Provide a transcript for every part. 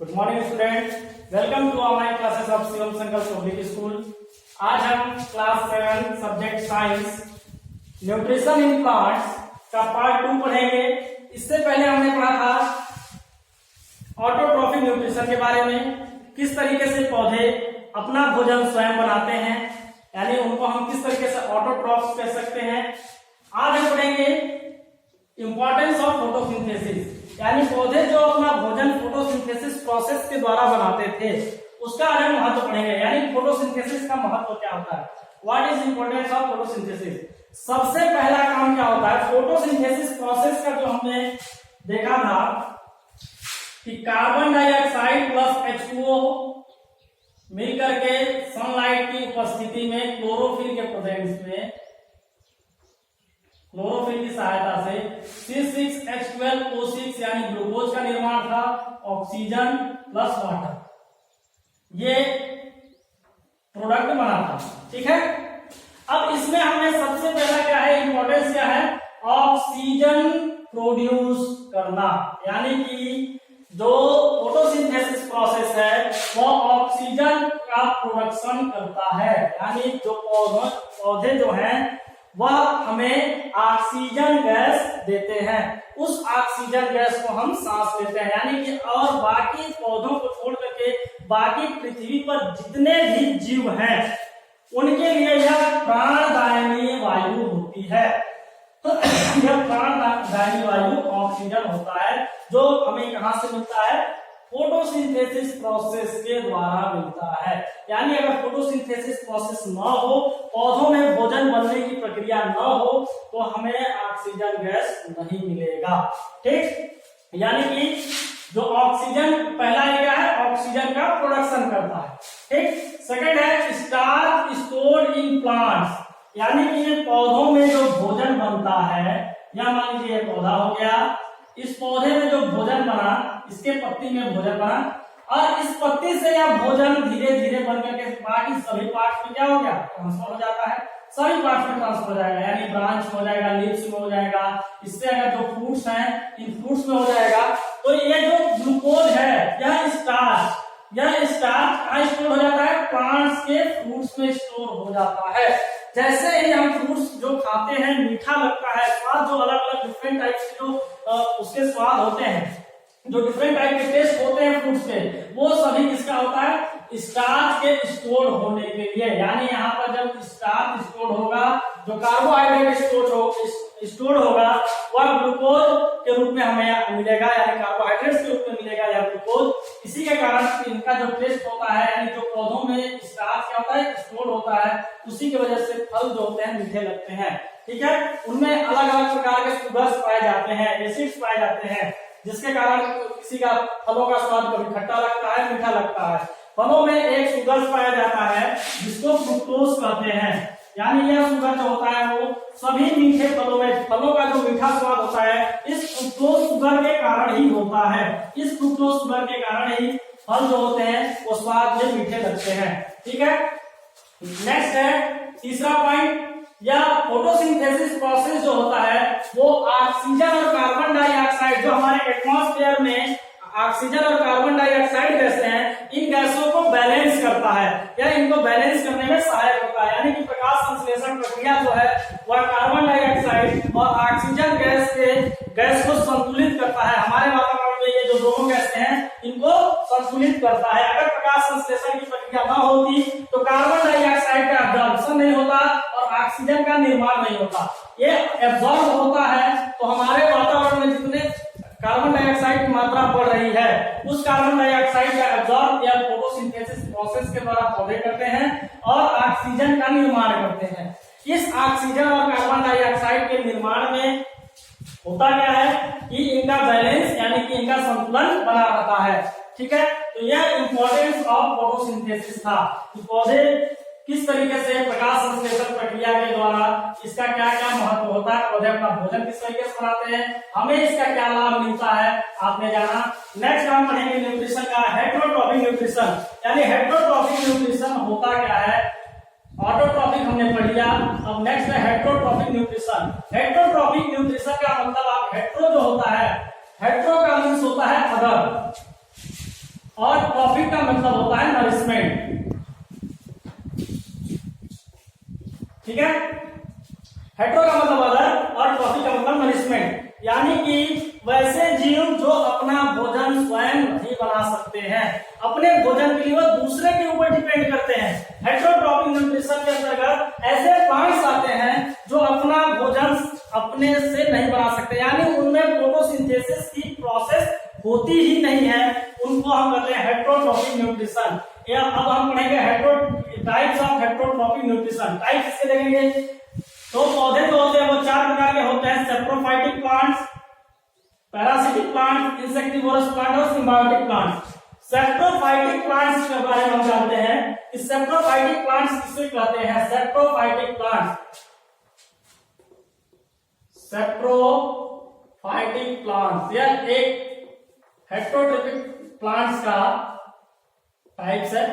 Good morning student, welcome to online classes of Shivam Sankalp public school. आज हम class 7 subject science nutrition in plants का part 2 पढ़ेंगे। इससे पहले हमने पढ़ा था ऑटोट्रॉफिक न्यूट्रिशन के बारे में, किस तरीके से पौधे अपना भोजन स्वयं बनाते हैं, यानी उनको हम किस तरीके से ऑटोट्रॉफ्स कह सकते हैं। आज हम पढ़ेंगे इंपॉर्टेंस ऑफ फोटोसिंथेसिस, यानी पौधे जो अपना भोजन फोटोसिंथेसिस प्रोसेस के द्वारा बनाते थे उसका आज हम महत्व पढ़ेंगे, यानी फोटोसिंथेसिस का महत्व क्या होता है, what is importance of photosynthesis. सबसे पहला काम क्या होता है फोटोसिंथेसिस प्रोसेस का, जो हमने देखा था कि कार्बन डाइऑक्साइड प्लस H2O मिलकर के सनलाइट की उपस्थिति में क्लोरोफिल के प्रेजेंस में, क्लोरोफिल की सहायता से C6H12O6 यानी ग्लूकोज का निर्माण था, ऑक्सीजन प्लस वाटर, ये प्रोडक्ट बना था। ठीक है, अब इसमें हमें सबसे पहला क्या है, इंपॉर्टेंस क्या है, ऑक्सीजन प्रोड्यूस करना, यानी कि जो फोटोसिंथेसिस प्रोसेस है वो ऑक्सीजन का प्रोडक्शन करता है, यानी जो पौधे जो हैं वह हमें ऑक्सीजन गैस देते हैं, उस ऑक्सीजन गैस को हम सांस लेते हैं, यानी कि और बाकी पौधों को छोड़ करके बाकी पृथ्वी पर जितने भी जीव हैं उनके लिए यह प्राणदायिनी वायु होती है। तो यह प्राणदायिनी वायु ऑक्सीजन होता है, जो हमें कहां से मिलता है, फोटोसिंथेसिस प्रोसेस के द्वारा मिलता है। यानी अगर फोटोसिंथेसिस प्रोसेस न हो, पौधों में भोजन बनने की प्रक्रिया न हो, तो हमें ऑक्सीजन गैस नहीं मिलेगा। ठीक, यानी कि जो ऑक्सीजन पहला एरिया है ऑक्सीजन का प्रोडक्शन करता है। ठीक, सेकंड है स्टार्च स्टोर्ड इन प्लांट्स, यानी कि ये पौधों में जो भोजन बनता है, या मान लीजिए पौधा हो गया, इस पौधे में जो भोजन बना, इसके पत्ती में भोजन बना, और इस पत्ती से यह भोजन धीरे धीरे बन करके बाकी सभी पार्ट्स में क्या हो गया, ट्रांसफर हो जाता है, सभी पार्ट्स में ट्रांसफर हो जाएगा, यानी ब्रांच हो जाएगा, लीव्स में हो जाएगा, इससे अगर जो फ्रूट्स हैं इन फ्रूट्स में हो जाएगा। तो ये जो ग्लूकोज है यह स्टार्च कहाँ स्टोर हो जाता है, प्लांट्स के फ्रूट्स में स्टोर हो जाता है। जैसे ही हम फ्रूट्स जो खाते हैं मीठा लगता है, स्वाद जो अलग अलग डिफरेंट टाइप के जो उसके स्वाद होते हैं, जो डिफरेंट टाइप के टेस्ट होते हैं फ्रूट्स के, वो सभी किसका होता है, स्टार्च के स्टोर होने के लिए। यानी यहाँ पर जब स्टार्च स्टोर होगा, जो कार्बोहाइड्रेट स्टोर होगा वह ग्लूकोज के रूप में हमें मिलेगा, यानी कार्बोहाइड्रेट्स के रूप में मिलेगा या ग्लूकोज। इसी के कारण इनका जो टेस्ट होता है, यानी जो पौधों में स्टार्च क्या होता है, स्टोर होता है, उसी की वजह से फल जो होते हैं मीठे लगते हैं। ठीक है, उनमें अलग अलग प्रकार के शुगर्स पाए जाते हैं, एसिड्स पाए जाते हैं, जिसके कारण किसी का फलों का स्वाद कभी खट्टा लगता है, मीठा लगता है। फलों में एक शुगर पाया जाता है जिसको फ्रुक्टोज कहते हैं, यानी यह शुगर जो होता है वो सभी मीठे फलों में, फलों का जो मीठा स्वाद होता है इस फ्रुक्टोज शुगर के कारण ही होता है। इस फ्रुक्टोज शुगर के कारण ही फल जो होते हैं वो स्वाद में मीठे लगते हैं। ठीक है, नेक्स्ट है तीसरा पॉइंट, या फोटोसिंथेसिस प्रोसेस जो होता है वो ऑक्सीजन और कार्बन डाइऑक्साइड, जो हमारे एटमॉस्फेयर में ऑक्सीजन और कार्बन डाइऑक्साइड गैसें हैं, इन गैसों को बैलेंस करता है, या इनको बैलेंस करने में सहायक होता है। यानी कि प्रकाश संश्लेषण प्रक्रिया जो है वह कार्बन डाइऑक्साइड और ऑक्सीजन गैस को संतुलित करता है। हमारे वातावरण में ये जो दोनों गैसें हैं इनको संतुलित करता है। अगर प्रकाश संश्लेषण की प्रक्रिया न होती तो कार्बन डाइऑक्साइड का एब्जॉर्प्शन नहीं होता और ऑक्सीजन का निर्माण नहीं होता। ये एब्जॉर्ब होता है तो हमारे वातावरण में जितने कार्बन डाइऑक्साइड की मात्रा बढ़ रही है, उस कार्बन डाइऑक्साइड का एब्जॉर्ब या फोटोसिंथेसिस प्रोसेस के द्वारा पौधे करते हैं और ऑक्सीजन का निर्माण करते हैं। इस ऑक्सीजन और कार्बन डाइऑक्साइड के निर्माण में होता क्या है कि इनका बैलेंस, यानी कि इनका संतुलन बना रहता है। ठीक है, तो यह इंपॉर्टेंस ऑफ फोटोसिंथेसिस था कि पौधे किस तरीके से प्रकाश संश्लेषण प्रक्रिया के द्वारा इसका क्या क्या महत्व होता है, पौधे अपना भोजन किस तरीके से बनाते हैं, हमें इसका क्या लाभ मिलता है, आपने जाना। नेक्स्ट हम पढ़ेंगे न्यूट्रिशन का हेटेरोट्रॉफिक न्यूट्रिशन, यानी हेटेरोट्रॉफिक न्यूट्रिशन होता क्या है, ऑटोट्रॉफिक हमने पढ़ लिया। अब नेक्स्ट है हेटेरोट्रॉफिक न्यूट्रिशन। हेटेरोट्रॉफिक न्यूट्रिशन का मतलब आप हेटेरो जो होता है, हेटेरो का मीन्स होता है अदर, और ट्रॉफिक का मतलब होता है नरिशमेंट। ठीक है, हेट्रो का मतलब अदर और ट्रॉफिक का मतलब नरिशमेंट, यानी कि वैसे जीव जो अपना भोजन स्वयं नहीं बना सकते हैं, अपने भोजन के लिए वो दूसरे के ऊपर डिपेंड करते हैं। हेट्रोट्रॉपिक न्यूट्रिशन के अंतर्गत ऐसे प्लांट्स आते हैं जो अपना भोजन अपने से नहीं बना सकते, यानी उनमें फोटोसिंथेसिस की प्रोसेस होती ही नहीं है, उनको हम कहते हैं हेट्रोट्रॉपिक न्यूट्रिशन। या अब हम पढ़ेंगे types of heterotrophic nutrition. Types इसके देखेंगे तो पौधे जो होते हैं वो 4 प्रकार के होते हैं: saprophytic plants, parasitic plants, insectivorous plant और सिम्बायोटिक प्लांट्स। सेप्रोफाइटिक प्लांट्स के बारे में हम जानते हैं कि सेप्रोफाइटिक प्लांट्स किसे कहते हैं। सेप्रोफाइटिक प्लांट्स, सेप्रोफाइटिक प्लांट्स यह एक हेट्रोट्रॉपिक प्लांट्स का टाइप्स है।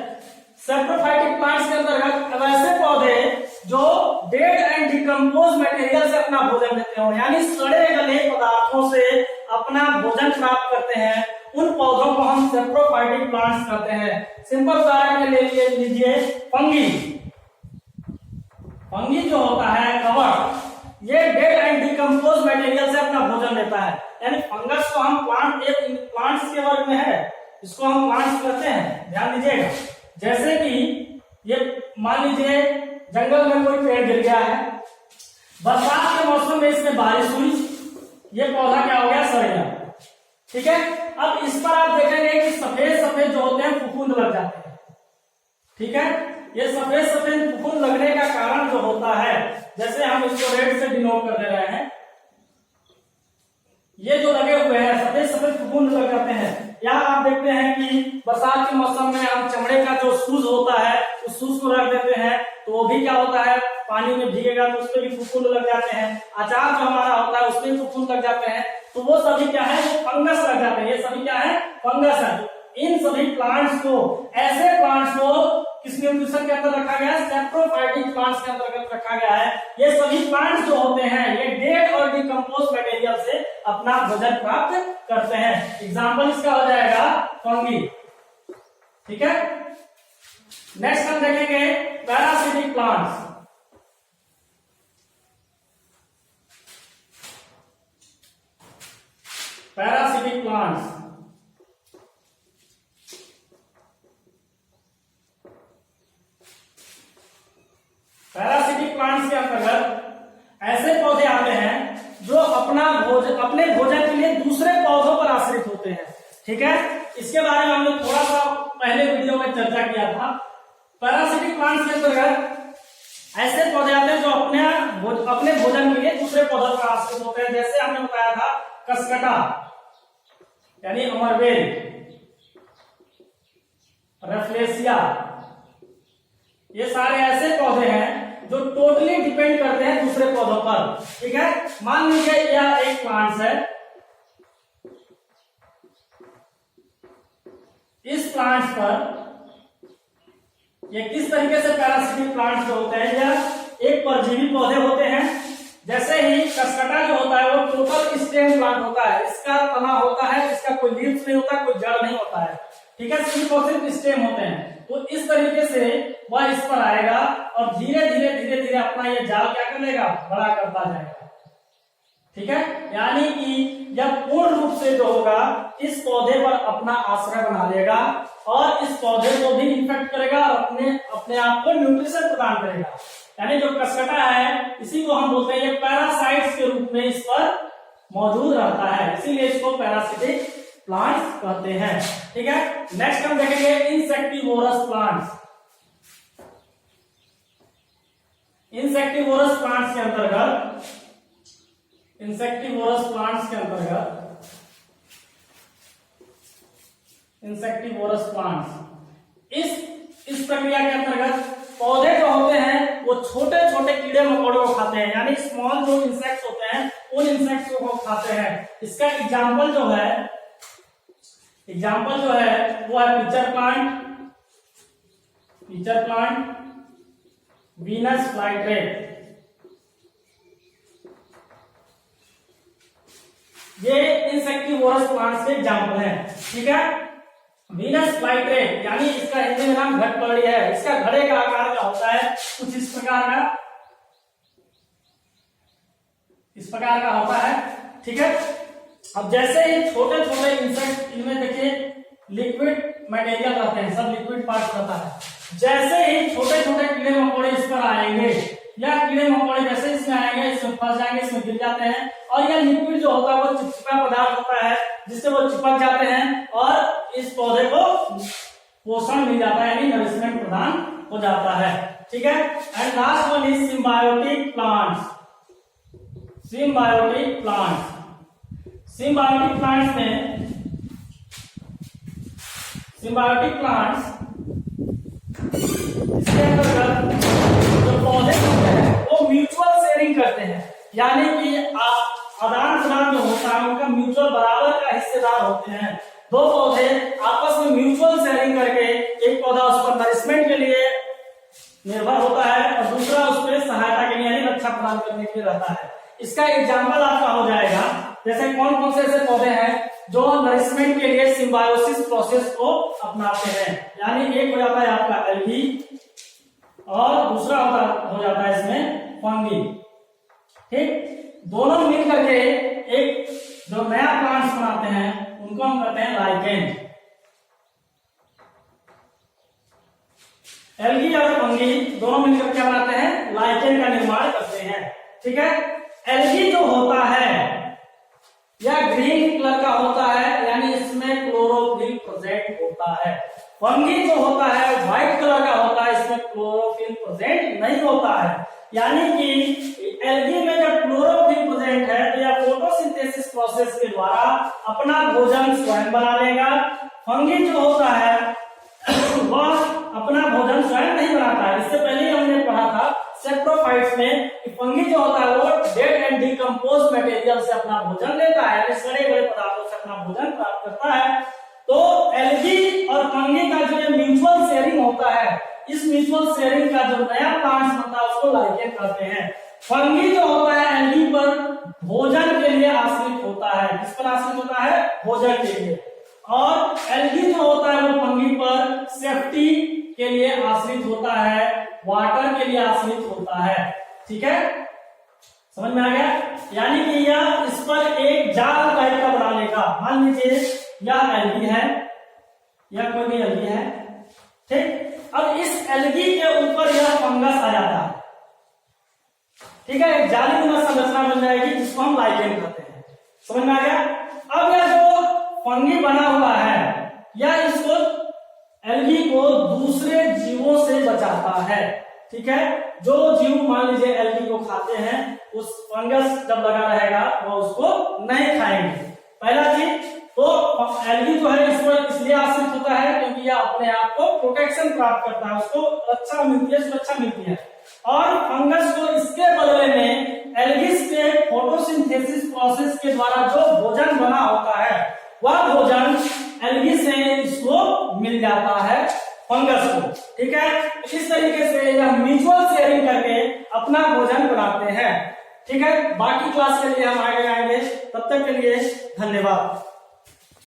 सेप्रोफाइटिक प्लांट्स के अंतर्गत वैसे पौधे जो डेड एंड डिकम्पोज मटेरियल से अपना भोजन लेते हो, यानी सड़े गले पदार्थों से अपना भोजन प्राप्त करते हैं, उन पौधों को हम सेप्रोफाइटिक प्लांट्स कहते हैं। सिंपल उदाहरण के लिए लीजिए फंगी। फंगी जो होता है कवक, ये डेड एंड डिकम्पोज मटेरियल से अपना भोजन लेता है, यानी फंगस को हम प्लांट्स के वर्ग में है, इसको हम प्लांट्स कहते हैं। ध्यान दीजिएगा, जैसे कि ये मान लीजिए जंगल में कोई पेड़ गिर गया है, बरसात के मौसम में इसमें बारिश हुई, ये पौधा क्या हो गया, सड़ गया। ठीक है, अब इस पर आप देखेंगे कि सफेद सफेद जो होते हैं फफूंद लग जाते हैं। ठीक है, ये सफेद सफेद फफूंद लगने का कारण जो होता है, जैसे हम इसको रेड से डिनोट कर दे रहे हैं, ये जो लगे हुए हैं सफेद सफेद फफूंद लग जाते हैं। या आप देखते हैं कि बरसात के मौसम में हम चमड़े का जो सूज होता है उस सूज को रख देते हैं, तो वो भी क्या होता है, पानी में भीगेगा तो उसपे भी फफूंद लग जाते हैं। अचार जो हमारा होता है उसमें भी फफूंद लग जाते हैं, तो वो सभी क्या है, फंगस लग जाते हैं। ये सभी क्या है, फंगस है। इन सभी प्लांट्स को, ऐसे प्लांट्स को किस न्यूट्रिशन के अंदर रखा गया है, सेप्रोफाइटिक प्लांट्स के अंतर्गत रखा गया है। ये सभी प्लांट्स जो होते हैं ये डेड और डिकम्पोज मटेरियल से अपना भोजन प्राप्त करते हैं। एग्जाम्पल इसका हो जाएगा फंगी। ठीक है, नेक्स्ट हम देखेंगे parasitic plants. Parasitic plants, parasitic plants के अंतर्गत ऐसे पौधे आते हैं जो अपने भोजन के लिए दूसरे पौधों पर आश्रित होते हैं। ठीक है, इसके बारे में हमने थोड़ा सा पहले वीडियो में चर्चा किया था। पैरासिटिक प्लांट्स के अंतर्गत ऐसे पौधे आते हैं जो अपने भोजन के लिए दूसरे पौधों पर आश्रित होते हैं। जैसे हमने बताया था कसकटा यानी अमरबेल, रेफ्लेसिया, ये सारे ऐसे पौधे हैं जो टोटली डिपेंड करते हैं दूसरे पौधों पर। ठीक है, मान लीजिए यह एक प्लांट्स है, इस प्लांट्स पर ये किस तरीके से पैरासिटिक प्लांट्स जो होते हैं, यह एक परजीवी पौधे होते हैं। जैसे ही कसकटा जो होता है वो टोटल स्टेम प्लांट होता है, इसका तना होता है, इसका कोई लीव्स नहीं होता, कोई जड़ नहीं होता है। ठीक है, सिर्फ और सिर्फ स्टेम होते हैं। तो इस तरीके से वह इस पर आएगा और धीरे धीरे अपना ये जाल क्या कर लेगा, बड़ा करता जाएगा। ठीक है, यानी कि यह पूर्ण रूप से जो होगा इस पौधे पर अपना आश्रय बना लेगा और इस पौधे को भी इन्फेक्ट करेगा और अपने आप को न्यूट्रिशन प्रदान करेगा। यानी जो कसकटा है इसी को हम बोलते हैं, ये पैरासाइट्स के रूप में इस पर मौजूद रहता है, इसीलिए इसको पैरासिटिक प्लांट्स कहते हैं। ठीक है, नेक्स्ट हम देखेंगे इंसेक्टिवोरस प्लांट्स। इंसेक्टिवोरस प्लांट्स के अंतर्गत इंसेक्टिवोरस प्लांट्स इस प्रक्रिया के अंतर्गत पौधे जो होते हैं वो छोटे छोटे कीड़े मकोड़ों को खाते हैं, यानी स्मॉल जो इंसेक्ट्स होते हैं उन इंसेक्ट्स को खाते हैं। इसका एग्जाम्पल जो है वो है पिचर प्लांट, वीनस फ्लाईट्रेट। ये इंसेक्टिवोरस प्लांट्स के एग्जाम्पल हैं। ठीक है, वीनस फ्लाइट्रेट यानी इसका हिंदी में नाम घटपगड़ी है। इसका घड़े का आकार का होता है कुछ इस प्रकार का होता है। ठीक है, अब जैसे ही छोटे छोटे इंसेक्ट, इनमें देखिए लिक्विड मटेरियल रहते हैं, सब लिक्विड पार्ट रहता है। जैसे ही छोटे छोटे कीड़े मकोड़े इस पर आएंगे या कीड़े मकोड़े जैसे इसमें आएंगे, इसमें फंस जाएंगे, इसमें गिर जाते हैं और यह लिक्विड जो होता है वो चिपचिपा पदार्थ होता है जिससे वो चिपक जाते हैं और इस पौधे को पोषण मिल जाता है, यानी नरिशमेंट प्रदान हो जाता है। ठीक है, and last one is symbiotic plants. Symbiotic plants, symbiotic plants में सिम्बायोटिक प्लांट्स इसके अंतर्गत जो पौधे होते हैं वो म्यूचुअल शेयरिंग करते हैं, यानी कि आदान प्रदान जो होता है उनका म्यूचुअल बराबर का हिस्सेदार होते हैं। दो पौधे आपस में म्यूचुअल शेयरिंग करके एक पौधा उस पर नरिशमेंट के लिए निर्भर होता है और दूसरा उस पर सहायता के लिए यानी रक्षा प्रदान करने के लिए रहता है। इसका एग्जाम्पल आपका हो जाएगा, जैसे कौन कौन से ऐसे पौधे हैं जो नरिशमेंट के लिए सिम्बायोसिस प्रोसेस को अपनाते हैं, यानी एक हो जाता है आपका एल्गी और दूसरा हो जाता है इसमें फंगी। ठीक, दोनों मिल करके एक जो नया प्लांट्स बनाते हैं उनको हम कहते हैं लाइकेन। एल्गी और फंगी दोनों मिलकर क्या बनाते हैं, लाइकेन का निर्माण करते हैं। ठीक है, एल्गी जो होता है या ग्रीन कलर का होता है, यानी इसमें क्लोरोफिल प्रेजेंट होता है। फंगी जो होता है व्हाइट कलर का होता है, इसमें क्लोरोफिल प्रेजेंट नहीं होता है। यानी कि एल्गी में जब क्लोरोफिल प्रेजेंट है तो यह फोटोसिंथेसिस प्रोसेस के द्वारा अपना भोजन स्वयं बना लेगा। फंगी जो होता है वह अपना भोजन स्वयं नहीं बनाता है। इससे पहले हमने पढ़ा था सेप्रोफाइट्स में कि फंगी जो होता है वो डेड एंड डिकम्पोज मटेरियल से अपना भोजन लेता है, यानी सड़े गले पदार्थों से अपना भोजन प्राप्त करता है। तो एल्गी और फंगी का जो म्यूचुअल शेयरिंग होता है, इस म्यूचुअल शेयरिंग का जो नया प्लांट्स बनता है उसको लाइकेन कहते हैं। फंगी जो होता है एल्गी पर भोजन के लिए आश्रित होता है। किस पर आश्रित होता है, भोजन के लिए। और एल्गी जो होता है वो फंगी पर सेफ्टी के लिए आश्रित होता है, वाटर के लिए आश्रित होता है। ठीक है, समझ में आ गया, यानी कि यह इस पर एक जाल टाइप का बना लेगा। मान लीजिए यह एल्गी है या कोई भी एल्गी है। ठीक, अब इस एल्गी के ऊपर यह फंगस आ जाता है। ठीक है, एक जालीनुमा संरचना बन जाएगी जिसको हम लाइकेन कहते हैं। समझ में आ गया। अब यह जो फंगी बना हुआ है या इसको एल्गी को दूसरे जीवों से बचाता है। ठीक है, जो जीव मान लीजिए एल्गी को खाते हैं, उस फंगस जब लगा रहेगा वो उसको नहीं खाएंगे। पहला चीज तो एल्गी जो है इस पर इसलिए आश्रित होता है क्योंकि यह अपने आप को प्रोटेक्शन प्राप्त करता है, उसको रक्षा मिलती है, सुरक्षा मिलती है। और फंगस को इसके बदले में एल्गी के फोटोसिंथेसिस प्रोसेस के द्वारा जो भोजन बना होता है वह भोजन एल्गी से इसको मिल जाता है, फंगस को। ठीक है, इस तरीके से यह म्यूचुअल शेयरिंग करके अपना भोजन बनाते हैं। ठीक है, बाकी क्लास के लिए हम आगे आएंगे, तब तक के लिए धन्यवाद।